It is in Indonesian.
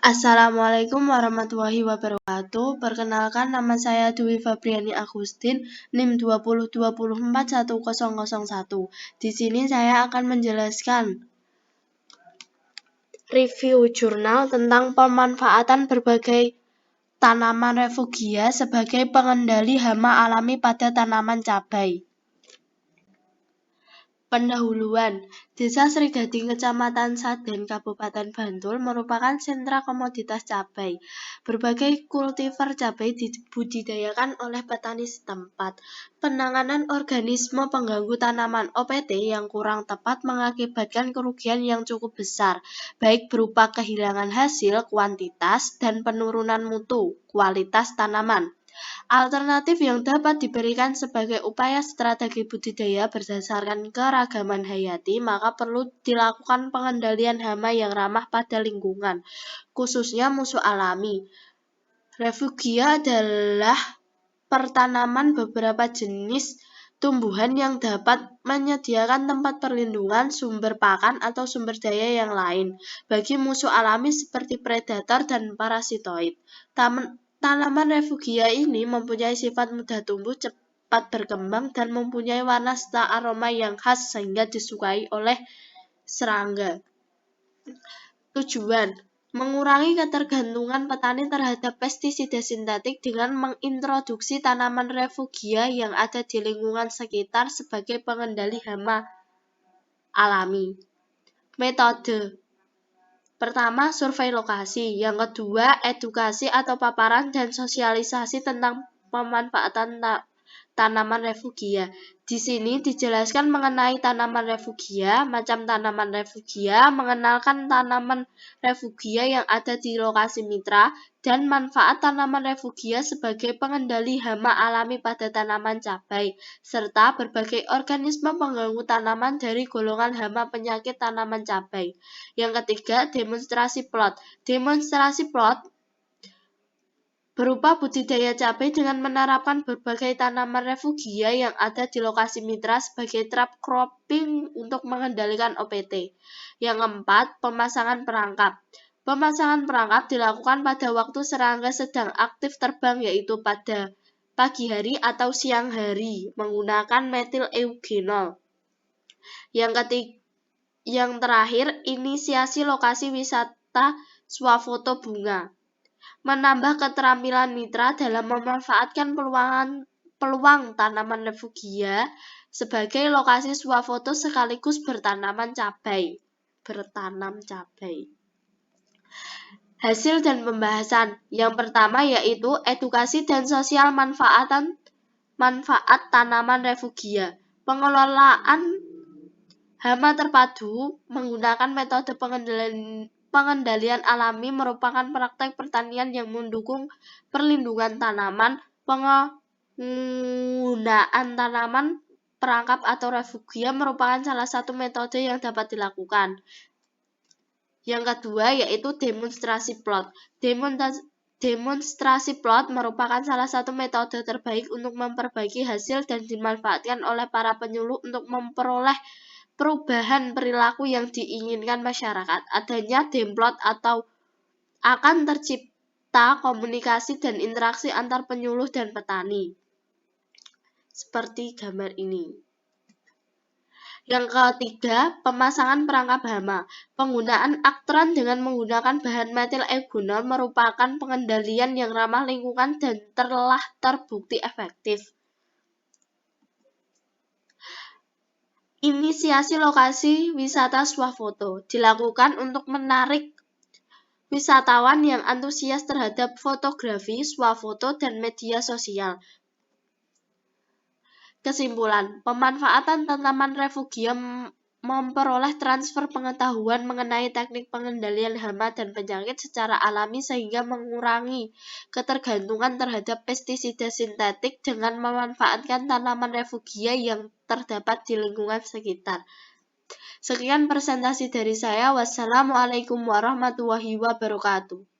Assalamualaikum warahmatullahi wabarakatuh. Perkenalkan, nama saya Dwi Fabriani Agustin, NIM 2020410001. Di sini saya akan menjelaskan review jurnal tentang pemanfaatan berbagai tanaman refugia sebagai pengendali hama alami pada tanaman cabai. Pendahuluan, Desa Sri Gading, Kecamatan Saden, Kabupaten Bantul merupakan sentra komoditas cabai. Berbagai kultivar cabai dibudidayakan oleh petani setempat. Penanganan organisme pengganggu tanaman OPT yang kurang tepat mengakibatkan kerugian yang cukup besar, baik berupa kehilangan hasil, kuantitas, dan penurunan mutu, kualitas tanaman. Alternatif yang dapat diberikan sebagai upaya strategi budidaya berdasarkan keragaman hayati, maka perlu dilakukan pengendalian hama yang ramah pada lingkungan, khususnya musuh alami. Refugia adalah pertanaman beberapa jenis tumbuhan yang dapat menyediakan tempat perlindungan, sumber pakan, atau sumber daya yang lain bagi musuh alami seperti predator dan parasitoid. Tanaman refugia ini mempunyai sifat mudah tumbuh, cepat berkembang, dan mempunyai warna serta aroma yang khas sehingga disukai oleh serangga. Tujuan: mengurangi ketergantungan petani terhadap pestisida sintetik dengan mengintroduksi tanaman refugia yang ada di lingkungan sekitar sebagai pengendali hama alami. Metode: pertama, survei lokasi. Yang kedua, edukasi atau paparan dan sosialisasi tentang pemanfaatan tanaman refugia. Di sini dijelaskan mengenai tanaman refugia, macam tanaman refugia, mengenalkan tanaman refugia yang ada di lokasi mitra, dan manfaat tanaman refugia sebagai pengendali hama alami pada tanaman cabai, serta berbagai organisme pengganggu tanaman dari golongan hama penyakit tanaman cabai. Yang ketiga, demonstrasi plot. Demonstrasi plot berupa budidaya cabai dengan menerapkan berbagai tanaman refugia yang ada di lokasi mitra sebagai trap cropping untuk mengendalikan OPT. Yang keempat, pemasangan perangkap. Pemasangan perangkap dilakukan pada waktu serangga sedang aktif terbang, yaitu pada pagi hari atau siang hari menggunakan metil eugenol. Yang terakhir, inisiasi lokasi wisata swafoto bunga. Menambah keterampilan mitra dalam memanfaatkan peluang tanaman refugia sebagai lokasi swafoto sekaligus bertanam cabai. Hasil dan pembahasan. Yang pertama yaitu edukasi dan sosial manfaat tanaman refugia. Pengelolaan hama terpadu menggunakan metode pengendalian alami merupakan praktek pertanian yang mendukung perlindungan tanaman. Penggunaan tanaman perangkap atau refugia merupakan salah satu metode yang dapat dilakukan. Yang kedua yaitu demonstrasi plot. Demonstrasi plot merupakan salah satu metode terbaik untuk memperbaiki hasil dan dimanfaatkan oleh para penyuluh untuk memperoleh perubahan perilaku yang diinginkan masyarakat. Adanya demplot atau akan tercipta komunikasi dan interaksi antar penyuluh dan petani. Seperti gambar ini. Yang ketiga, pemasangan perangkap hama. Penggunaan aktran dengan menggunakan bahan metil eugenol merupakan pengendalian yang ramah lingkungan dan telah terbukti efektif. Inisiasi lokasi wisata swafoto dilakukan untuk menarik wisatawan yang antusias terhadap fotografi, swafoto, dan media sosial. Kesimpulan, pemanfaatan tanaman refugia memperoleh transfer pengetahuan mengenai teknik pengendalian hama dan penyakit secara alami sehingga mengurangi ketergantungan terhadap pestisida sintetik dengan memanfaatkan tanaman refugia yang terdapat di lingkungan sekitar. Sekian presentasi dari saya. Wassalamualaikum warahmatullahi wabarakatuh.